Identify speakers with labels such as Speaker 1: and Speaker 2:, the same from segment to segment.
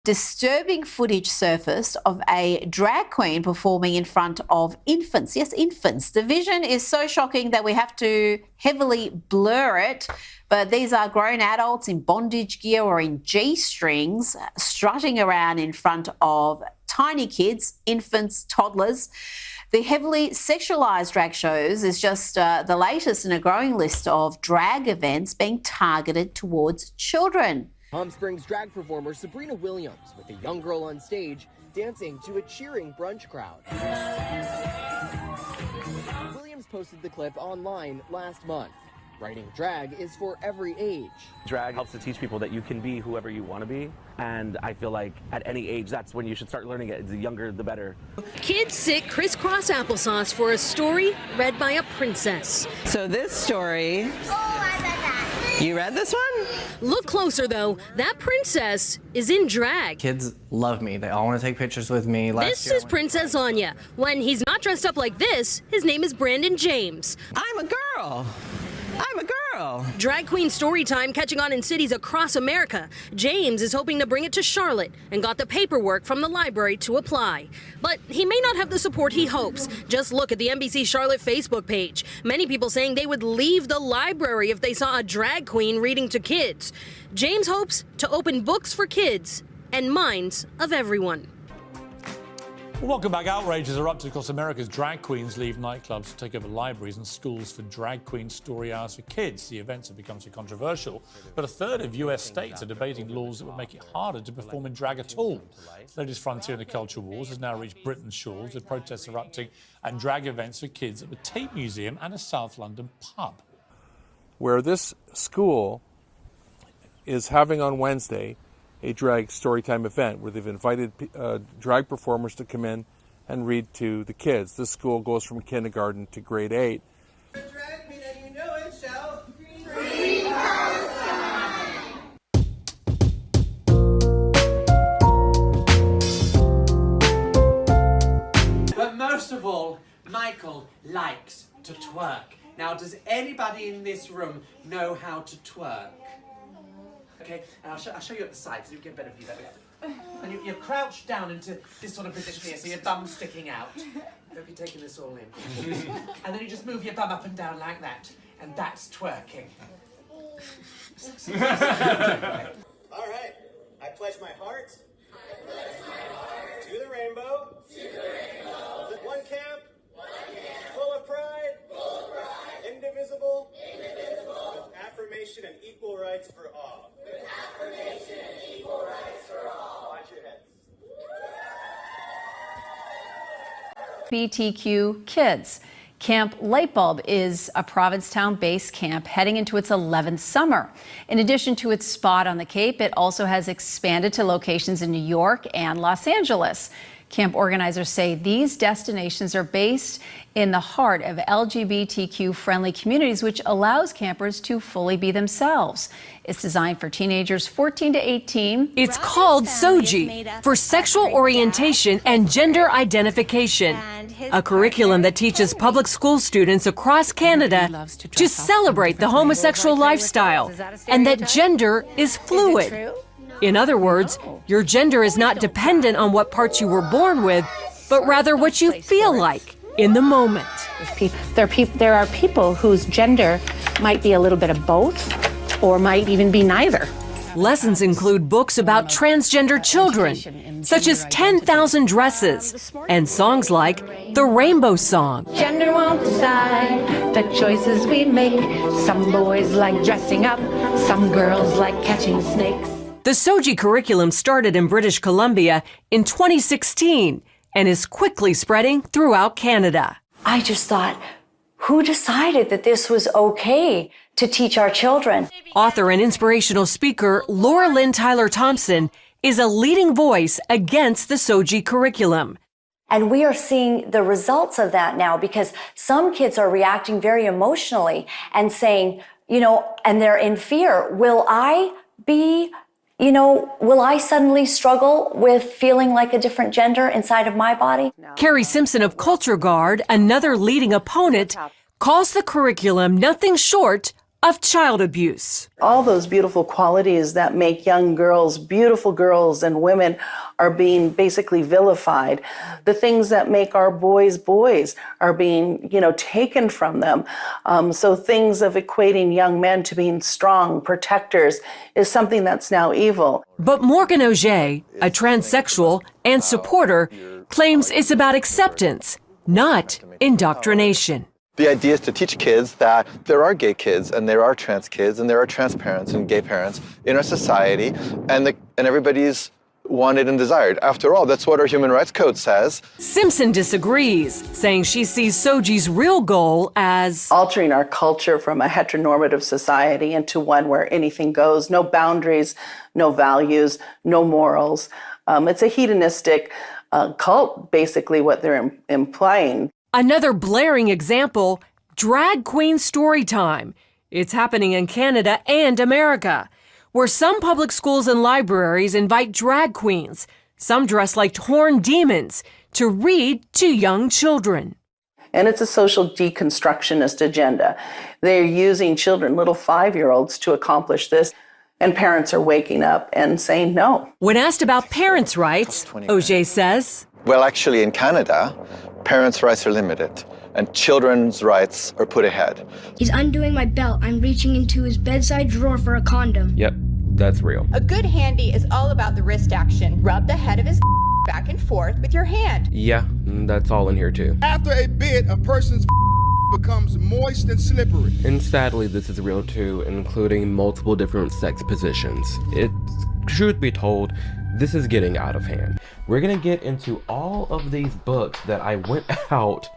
Speaker 1: Disturbing footage surfaced of a drag queen performing in front of infants. Yes, infants. The vision is so shocking that we have to heavily blur it. But these are grown adults in bondage gear or in G-strings strutting around in front of tiny kids, infants, toddlers. The heavily sexualised drag shows is just the latest in a growing list of drag events being targeted towards children.
Speaker 2: Palm Springs drag performer Sabrina Williams with a young girl on stage dancing to a cheering brunch crowd. Williams posted the clip online last month. Writing drag is for every age.
Speaker 3: Drag helps to teach people that you can be whoever you want to be, and I feel like at any age that's when you should start learning it. The younger the better.
Speaker 4: Kids sit crisscross applesauce for a story read by a princess.
Speaker 5: So this story, you read this one?
Speaker 4: Look closer though, that princess is in drag.
Speaker 6: Kids love me. They all want to take pictures with me.
Speaker 4: This is Princess Anya. When he's not dressed up like this, his name is Brandon James.
Speaker 5: I'm a girl. I'm a girl.
Speaker 4: Drag queen story time catching on in cities across America. James is hoping to bring it to Charlotte and got the paperwork from the library to apply. But he may not have the support he hopes. Just look at the NBC Charlotte Facebook page. Many people saying they would leave the library if they saw a drag queen reading to kids. James hopes to open books for kids and minds of everyone.
Speaker 7: Well, welcome back. Outrages are up to across America's drag queens leave nightclubs to take over libraries and schools for drag queen story hours for kids. The events have become so controversial, but a third of US states are debating laws that would make it harder to perform in drag at all. The latest frontier in the culture wars has now reached Britain's shores, with protests erupting and drag events for kids at the Tate Museum and a South London pub.
Speaker 8: Where this school is having on Wednesday a drag storytime event where they've invited drag performers to come in and read to the kids. This school goes from kindergarten to grade 8.
Speaker 9: Drag queen and you know it, shout.
Speaker 10: Free Palestine!
Speaker 9: But most of all, Michael likes to twerk. Now, does anybody in this room know how to twerk? Okay, and I'll show you at the side so you get a better view there. And you're crouched down into this sort of position here, so your bum's sticking out. I hope you're taking this all in. And then you just move your bum up and down like that, and that's twerking.
Speaker 11: All right, I pledge my heart. To the rainbow. One camp. Full of pride. Indivisible. With affirmation and equal rights for all. Watch your heads.
Speaker 12: LGBTQ kids. Camp Lightbulb is a Provincetown-based camp heading into its 11th summer. In addition to its spot on the Cape, it also has expanded to locations in New York and Los Angeles. Camp organizers say these destinations are based in the heart of LGBTQ-friendly communities, which allows campers to fully be themselves. It's designed for teenagers 14 to 18.
Speaker 13: It's called SOGI, for sexual orientation and gender identification, a curriculum that teaches public school students across Canada to celebrate the homosexual lifestyle and that gender is fluid. In other words, your gender is not dependent on what parts you were born with, but rather what you feel like in the moment.
Speaker 14: There are people whose gender might be a little bit of both or might even be neither.
Speaker 13: Lessons include books about transgender children, such as 10,000 Dresses, and songs like The Rainbow Song.
Speaker 14: Gender won't decide the choices we make. Some boys like dressing up, some girls like catching snakes.
Speaker 13: The SOGI curriculum started in British Columbia in 2016 and is quickly spreading throughout Canada.
Speaker 15: I just thought, who decided that this was okay to teach our children?
Speaker 13: Author and inspirational speaker Laura Lynn Tyler Thompson is a leading voice against the SOGI curriculum.
Speaker 15: And we are seeing the results of that now because some kids are reacting very emotionally and saying, and they're in fear. Will I suddenly struggle with feeling like a different gender inside of my body?
Speaker 13: Carrie Simpson of Culture Guard, another leading opponent, calls the curriculum nothing short of child abuse.
Speaker 16: All those beautiful qualities that make young girls, beautiful girls and women, are being basically vilified. The things that make our boys boys are being, taken from them. So things of equating young men to being strong protectors is something that's now evil.
Speaker 13: But Morgan Auger, a transsexual and supporter, claims it's about acceptance, not indoctrination.
Speaker 17: The idea is to teach kids that there are gay kids and there are trans kids and there are trans parents and gay parents in our society, and everybody's wanted and desired. After all, that's what our human rights code says.
Speaker 13: Simpson disagrees, saying she sees Soji's real goal as
Speaker 16: altering our culture from a heteronormative society into one where anything goes, no boundaries, no values, no morals. It's a hedonistic cult, basically, what they're implying.
Speaker 13: Another blaring example, drag queen story time. It's happening in Canada and America, where some public schools and libraries invite drag queens, some dressed like horned demons, to read to young children.
Speaker 16: And it's a social deconstructionist agenda. They're using children, little 5-year-olds, to accomplish this. And parents are waking up and saying no.
Speaker 13: When asked about parents' rights, Auger says,
Speaker 17: well, actually, in Canada, parents' rights are limited and children's rights are put ahead.
Speaker 18: He's undoing my belt. I'm reaching into his bedside drawer for a condom.
Speaker 3: Yep, that's real.
Speaker 19: A good handy is all about the wrist action. Rub the head of his back and forth with your hand.
Speaker 3: Yeah, that's all in here too.
Speaker 20: After a bit, a person's becomes moist and slippery.
Speaker 3: And sadly, this is real too, including multiple different sex positions. Truth be told, this is getting out of hand. We're gonna get into all of these books that I went out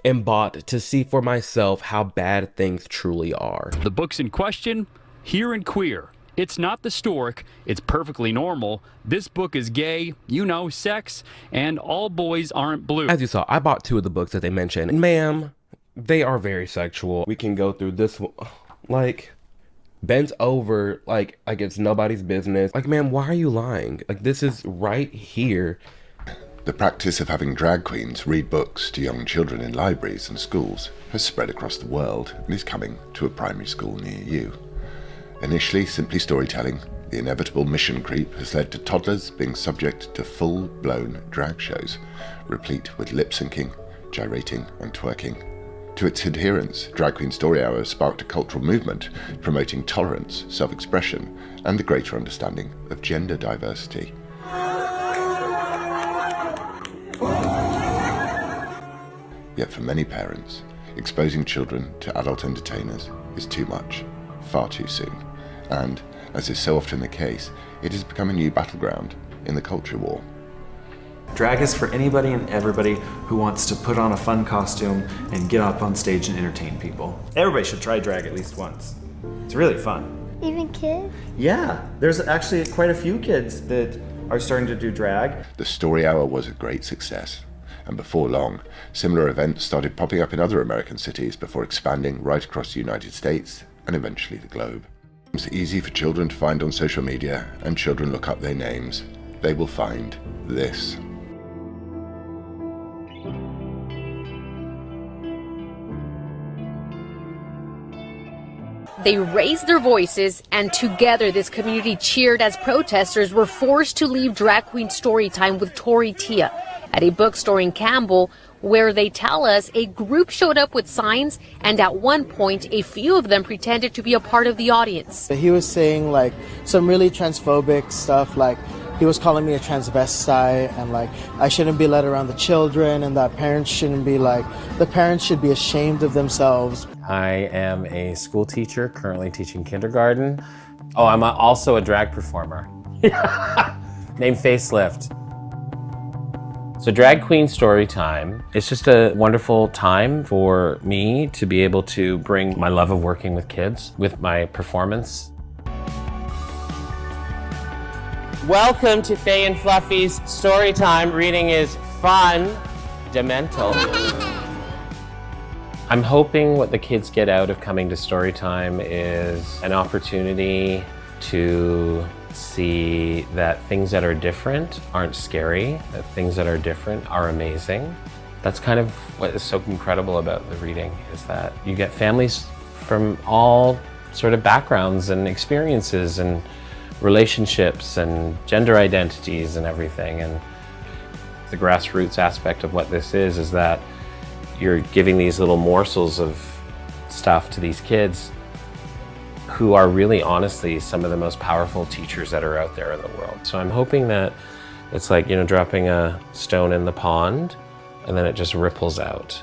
Speaker 3: and bought to see for myself how bad things truly are.
Speaker 21: The books in question, Here and Queer. It's not historic, it's perfectly normal. This book is gay, sex, and all boys aren't blue.
Speaker 3: As you saw, I bought 2 of the books that they mentioned. And ma'am, they are very sexual. We can go through this one, bent over like it's nobody's business. Ma'am, why are you lying? This is right here.
Speaker 22: The practice of having drag queens read books to young children in libraries and schools has spread across the world and is coming to a primary school near you. Initially simply storytelling, the inevitable mission creep has led to toddlers being subject to full-blown drag shows, replete with lip-syncing, gyrating and twerking. To its adherents, Drag Queen Story Hour sparked a cultural movement promoting tolerance, self-expression, and the greater understanding of gender diversity. Yet for many parents, exposing children to adult entertainers is too much, far too soon. And, as is so often the case, it has become a new battleground in the culture war.
Speaker 23: Drag is for anybody and everybody who wants to put on a fun costume and get up on stage and entertain people. Everybody should try drag at least once. It's really fun.
Speaker 18: Even kids?
Speaker 23: Yeah, there's actually quite a few kids that are starting to do drag.
Speaker 22: The Story Hour was a great success, and before long, similar events started popping up in other American cities before expanding right across the United States and eventually the globe. It's easy for children to find on social media, and children look up their names. They will find this.
Speaker 24: They raised their voices, and together this community cheered as protesters were forced to leave Drag Queen Storytime with Tori Tia at a bookstore in Campbell, where they tell us a group showed up with signs, and at one point a few of them pretended to be a part of the audience.
Speaker 25: He was saying some really transphobic stuff, he was calling me a transvestite, and I shouldn't be let around the children, and that parents shouldn't be the parents should be ashamed of themselves.
Speaker 26: I am a school teacher, currently teaching kindergarten. Oh, I'm also a drag performer named Facelift. So Drag Queen Storytime, it's just a wonderful time for me to be able to bring my love of working with kids with my performance. Welcome to Faye and Fluffy's Storytime. Reading is fundamental. I'm hoping what the kids get out of coming to Storytime is an opportunity to see that things that are different aren't scary, that things that are different are amazing. That's kind of what is so incredible about the reading, is that you get families from all sort of backgrounds and experiences and relationships and gender identities and everything. And the grassroots aspect of what this is that you're giving these little morsels of stuff to these kids who are really honestly some of the most powerful teachers that are out there in the world. So I'm hoping that it's like, you know, dropping a stone in the pond and then it just ripples out.